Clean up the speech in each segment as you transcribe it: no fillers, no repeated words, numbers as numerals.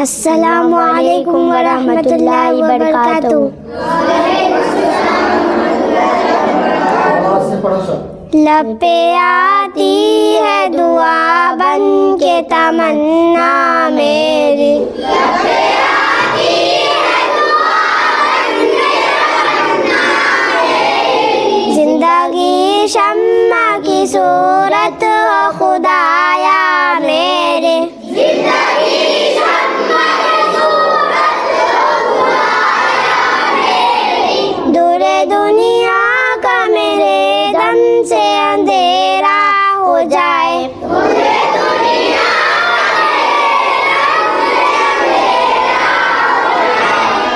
अस्सलामु अलैकुम वरहमतुल्लाहि वबरकातुहू। लब पे आती है दुआ बन के तमन्ना मेरी, जिंदगी शम्मा की सूरत हो खुदाया मेरे, दूरे दुनिया का मेरे दम से अंधेरा हो जाए,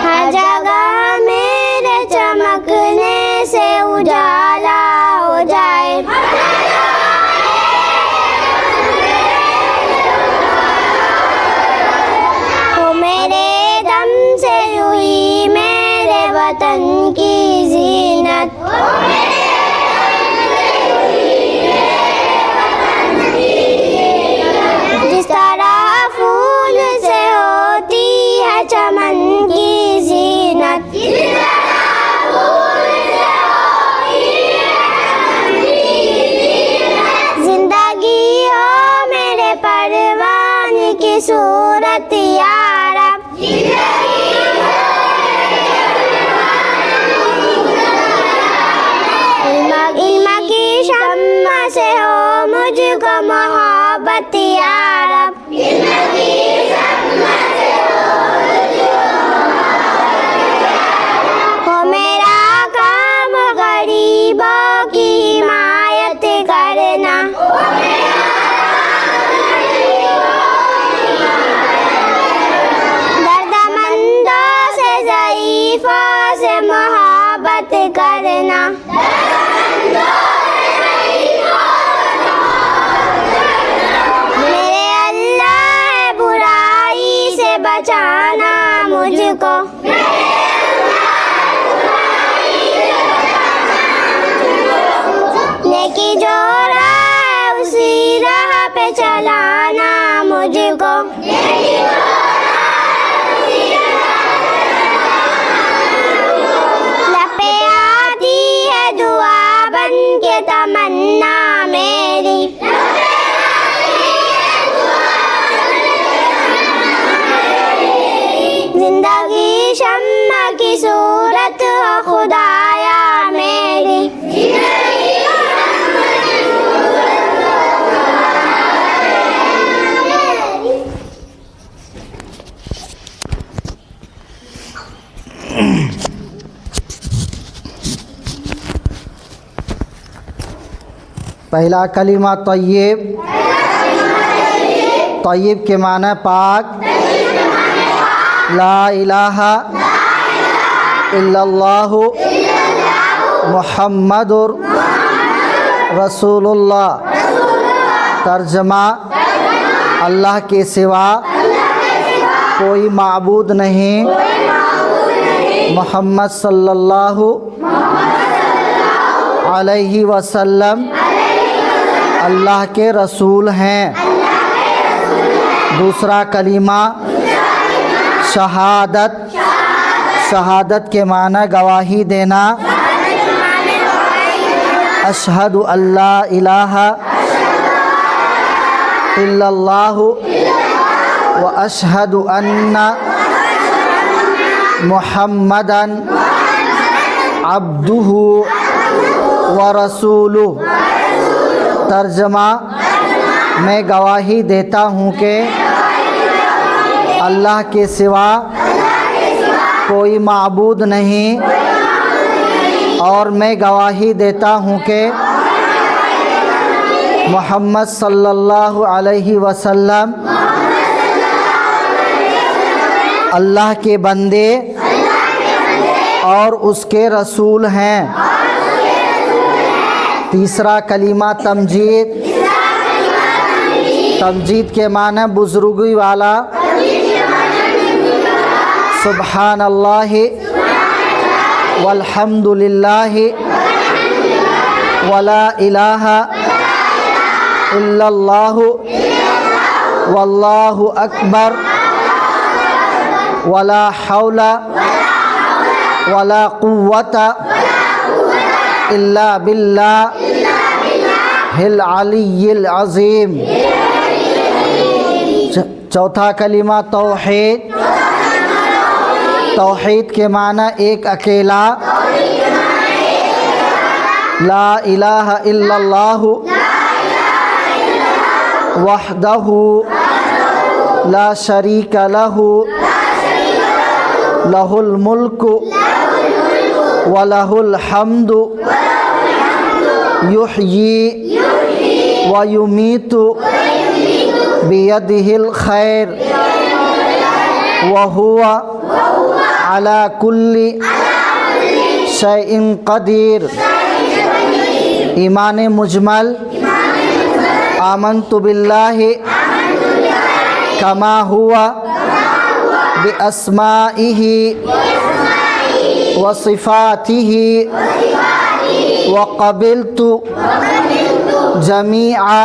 हर जगह मेरे चमकने से उजाला हो जाए, हो मेरे दम से हुई मेरे वतन की जीनत, जिस तरह फूल से होती है चमन की जीनत, जिंदगी हो मेरे परवान की सूरत यारा, इल्म की शम्मा से हो मुझको मोहब्बत यारा, हो मेरा काम गरीबों की हिमायत करना, दर्दमंदों से ज़ईफ़ों से मोहब्बत करना, मेरे अल्लाह है बुराई से बचाना मुझको, नेकी जो राह है उसी राह पे चलाना मुझको, लपे आती है दुआ बन के तमन्ना मेरी, जिंदगी शम्मा की सूरत हो खुदाया मेरी, पहला कलीमा तय्यब। तय्यब के माने पाक। ला इलाहा इल्लल्लाहु मुहम्मदुर रसूलुल्लाह। तर्जमा, अल्लाह के सिवा कोई माबूद नहीं, मोहम्मद सल्लल्लाहु अलैहि वसल्लम अल्लाह के रसूल हैं। दूसरा कलीमा शहादत। शहादत के माना गवाही देना। अशहदु अल्ला इलाहा इल्लल्लाहु व अशहदु अन्ना मुहम्मदन अब्दुहु व रसूलुहु। तर्जमा, मैं गवाही देता हूँ कि अल्लाह के सिवा कोई माबूद नहीं, और मैं गवाही देता हूँ कि मोहम्मद सल्लल्लाहु अलैहि वसल्लम अल्लाह के बंदे और उसके रसूल हैं। तीसरा कलीमा तमजीद। तमजीद के माने बुज़ुर्गी वाला। सुब्हानल्लाहि वल्हम्दुलिल्लाहि वला इलाहा इल्लल्लाहु वल्लाहु अकबर वला हौला वला कुव्वता इल्ला बिल्लाहिल अलिय्यिल अज़ीम। चौथा कलिमा तौहीद। तौहीद के माना एक अकेला, ला इलाहा इल्लल्लाहु वहदहु ला शरीका लहु लहुल मुल्कु व लहुल हम्दु युहयी व युमीतु बियदिहिल खैर व हुवा अला कुल्ली शैइन कदीर। ईमान मुजमल। आमन्तु बिल्लाहि कमा हुवा बिअस्माइहि व सिफातिहि व क़बिलतु जमीआ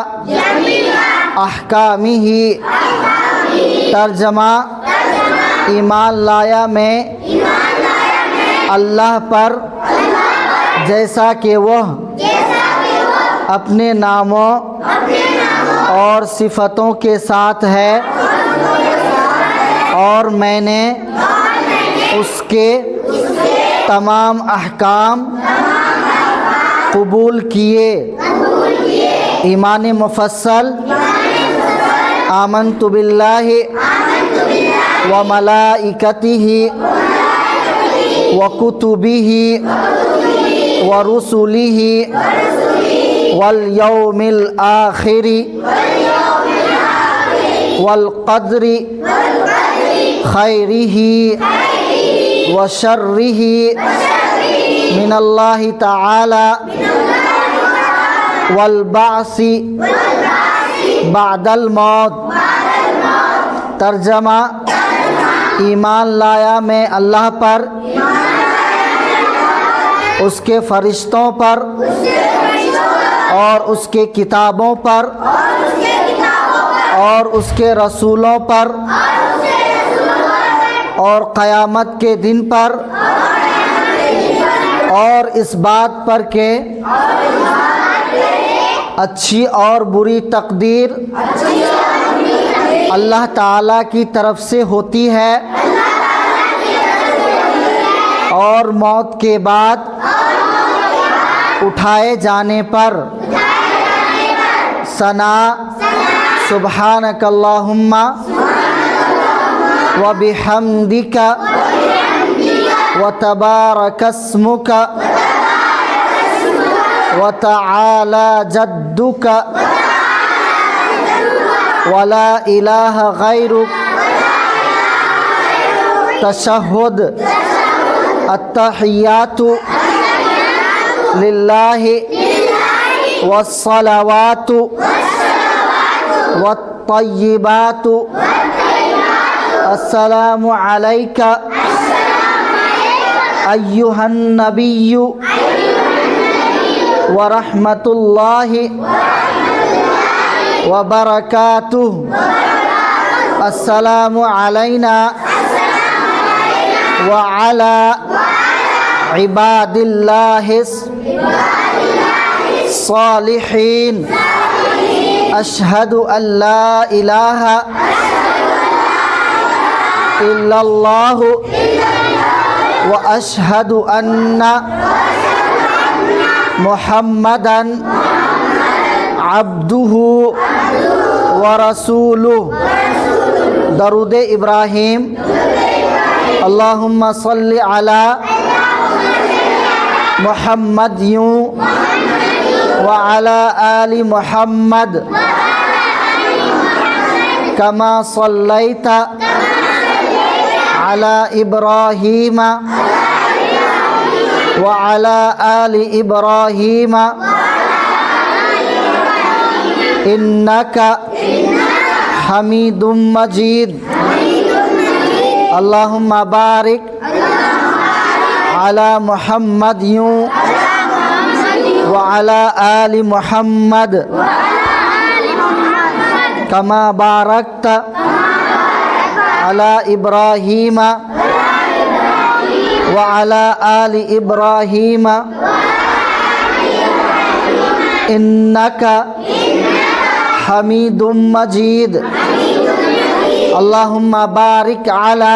अहकामिहि। तर्जमा, ईमान लाया मैं अल्लाह पर जैसा कि वह अपने नामों और सिफ़तों के साथ है, और मैंने उसके तमाम अहकाम कबूल किए। ईमान मुफस्सल। आमन्तु बिल्लाहि व मलाइकतिहि व कुतुबिहि व रुसुलिहि वल यौमिल आखिरि वल क़द्रि खैरिही व शर्रिही मिनल्लाहि तआला वल बासी बादल मौत। तर्जमा, ईमान लाया मैं अल्लाह पर, उसके फरिश्तों पर और उसके किताबों पर और उसके रसूलों पर और क़यामत के दिन पर, और इस बात पर के अच्छी और बुरी तकदीर अल्लाह ताला की तरफ से होती है, और मौत के बाद उठाए जाने पर सना सुब्हानकल्लाहुम्मा व बिहम्दिका व तबारकस्मुका व तआला जद्दुका वला इलाहा गैरुक। तशहुद। अत्तहियातु लिल्लाहि वस्सलावातु वत्तय्यिबातु अस्सलामु अलैका अय्युहन नबिय्यु व रहमतुल्लाहि व बरकातुहु। अस्सलामु अलैना व अला इबादिल्लाहिस सालिहीन। अशहदु अल्ला इलाहा इल्लल्लाहु व अशहदु अन्ना मुहम्मदन अब्दुहु व रसूलुहु। दरूद इब्राहीम। अल्लाहुम्मा सल्लि अला मुहम्मद व अला आलि मुहम्मद कमा सल्लैता अला इब्राहीम व अला आलि इब्राहीम इन्नका हमीदुम मजीद। अल्लाहुम्मा बारिक अला मुहम्मद व अला आलि मुहम्मद कमा बारकत अला इब्राहीम व अला आलि इब्राहीम इन्नका हमीदुम मजीद। अल्लाहुम्मा बारिक अला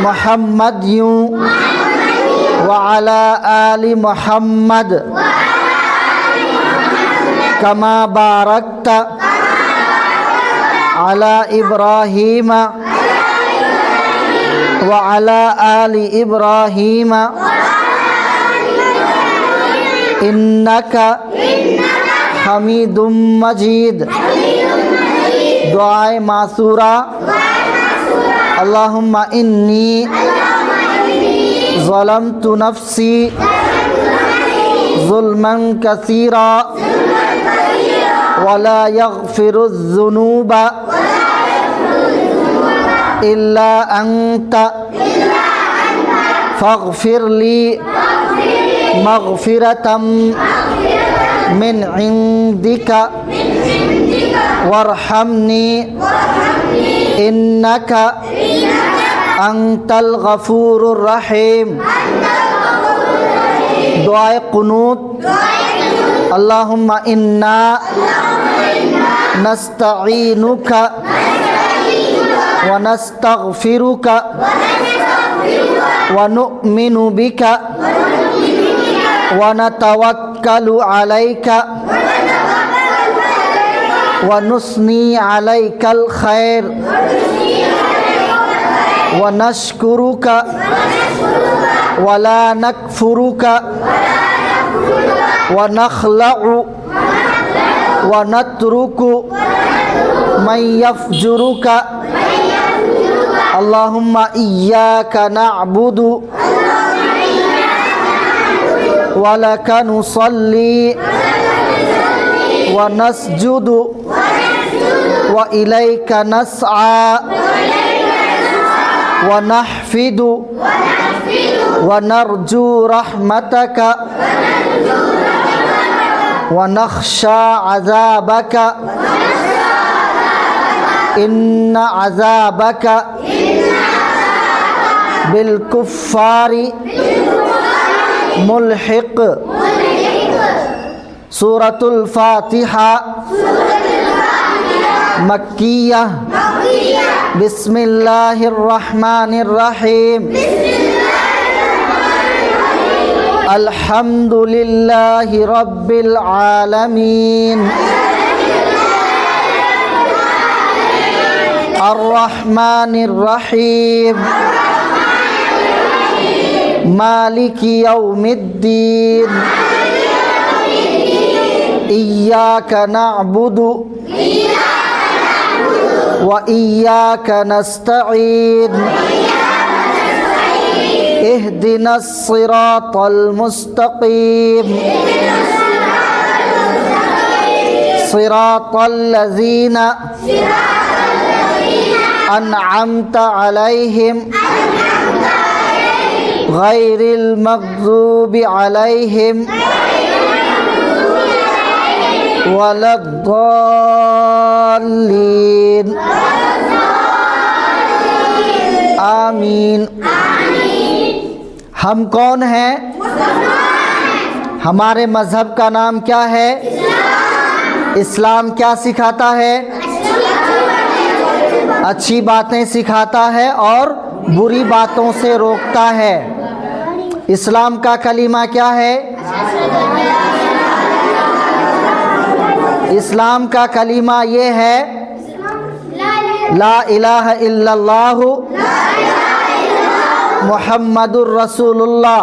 मुहम्मद व अला आलि मुहम्मद कमा बारकत अला इब्राहीम व अला आलि इब्राहीम इन्नका हमीदुम मजीद। दुआए मासूरा। अल्लाहुम्मा इन्नी ज़लमतु नफ्सी ज़ुल्मन कसीरा वला यग़फिरुज़्ज़ुनूब इल्ला अंत फ़ग़फ़िरली मग़फ़िरतम मिन इंदिका वरहमनी इन्नका अंतल गफूरुर रहीम। दुआए कुनूत। अल्लाहुम्मा इन्ना नस्तईनुका व नस्तगफिरुका व नुअमिनु बिका व नतवक्कलु अलैका व नुस्नी अलैकल खैर व नश्कुरुका वला नकफुरुका व नखलउ व नत्रुकु मन यफजुरुका। अल्लाहुम्मा इय्याका नअबुदु व लका नुसल्ली व नस्जुदु व इलैका नस्आ व नहफिदु व नरजू रहमतका व नख्शा अज़ाबका इन्न अज़ाबका बिलकुफ़्फ़ारि मुल्हिक़। सूरतुल फ़ातिहा मक्किया। बिस्मिल्लाहिर्रहमानिर्रहीम। अल्हम्दुलिल्लाहि रब्बिल आलमीन अर्रहमानिर्रहीम मालिकी यौमिद्दीन इय्याका नअबुदु व इय्याका नस्तईन इहदिनस सिरातल मुस्तकीम सिरातल लज़ीना अनअमत अलैहिम गैरिल मग़ज़ूबि अलैहिम वलद्दाल्लीन। आमीन। हम कौन हैं? हमारे मज़हब का नाम क्या है? इस्लाम क्या सिखाता है? अच्छी बातें सिखाता है और बुरी बातों से रोकता है। इस्लाम का कलीमा क्या है? इस्लाम का कलीमा ये है ला इलाहा इल्लल्लाहु मुहम्मदुर रसूलुल्लाह।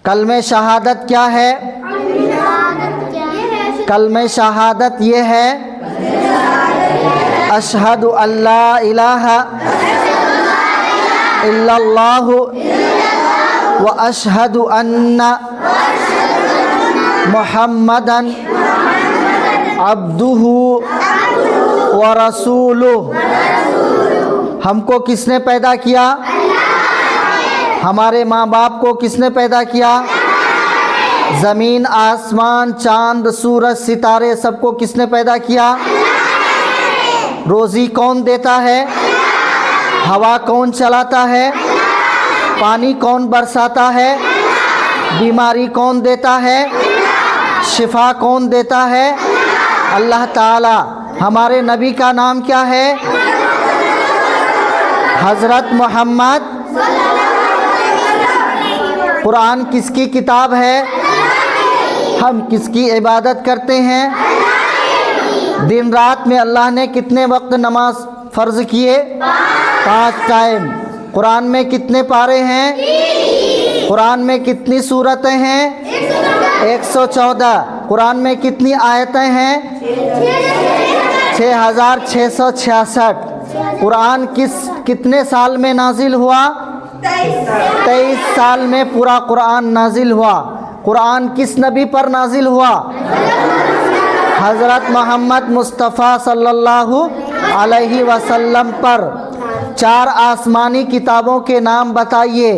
कलमे शहादत क्या है? कलमे शहादत ये है अशहदु अल्ला इलाहा इल्लल्लाहु व अशहदु अन्ना मुहम्मदन अब्दुहु व रसूलुहु। हमको किसने पैदा किया? हमारे माँ बाप को किसने पैदा किया? ज़मीन आसमान चांद सूरज सितारे सबको किसने पैदा किया? रोज़ी कौन देता है? हवा कौन चलाता है? पानी कौन बरसाता है? बीमारी कौन देता है? शिफा कौन देता है? अल्लाह ताला। हमारे नबी का नाम क्या है? हज़रत मोहम्मद। कुरान किसकी किताब है? हम किसकी इबादत करते हैं? दिन रात में अल्लाह ने कितने वक्त नमाज फ़र्ज़ किए? 5 टाइम। कुरान में कितने पारे हैं? कुरान में कितनी सूरतें हैं? 114। कुरान में कितनी आयतें हैं? 6666। कुरान कितने साल में नाजिल हुआ? 23 साल में पूरा कुरान नाजिल हुआ। कुरान किस नबी पर नाजिल हुआ? हज़रत मोहम्मद मुस्तफ़ा सल्लल्लाहु अलैहि वसल्लम पर। 4 आसमानी किताबों के नाम बताइए।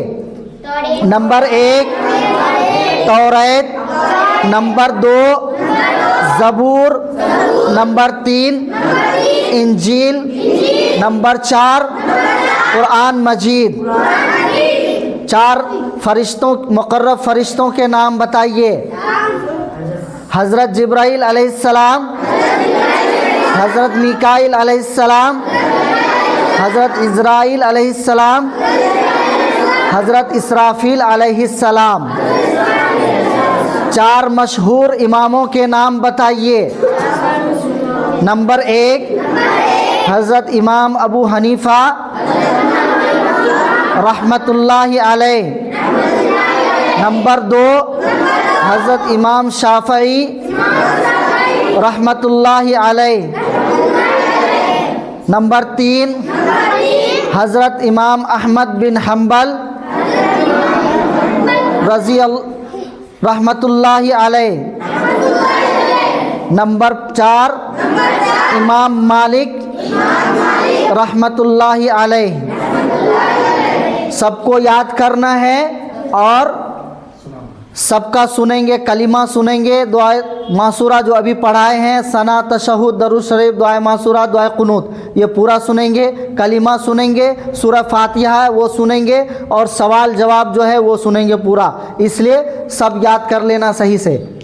नंबर 1 तौरात, नंबर 2 ज़बूर, नंबर 3 इंजील, नंबर 4 कुरान मजीद। 4 फरिश्तों मुकर्रब फरिश्तों के नाम बताइए। हज़रत जिब्राईल अलैहिस्सलाम, हज़रत मीकाईल अलैहिस्सलाम, हज़रत इज़राईल अलैहिस्सलाम, हज़रत इसराफील अलैहिस्सलाम। 4 मशहूर इमामों के नाम बताइए। नंबर 1 हज़रत इमाम अबू हनीफ़ा रहमतुल्लाहि अलैह। नंबर 2 हज़रत इमाम शाफ़ई रहमतुल्लाहि अलैह। नंबर 3 हज़रत इमाम अहमद बिन हम्बल रहमतुल्लाहि अलैह। नंबर 4 इमाम मालिक रहमतुल्लाहि अलैह। सबको याद करना है और सबका सुनेंगे। कलिमा सुनेंगे, दुआ मासूरा जो अभी पढ़ाए हैं, सना, तशहुद, दरूद शरीफ, दुआ मासूरा, दुआ कुनूत, ये पूरा सुनेंगे। कलिमा सुनेंगे, सूरह फातिहा है वो सुनेंगे, और सवाल जवाब जो है वो सुनेंगे पूरा। इसलिए सब याद कर लेना सही से।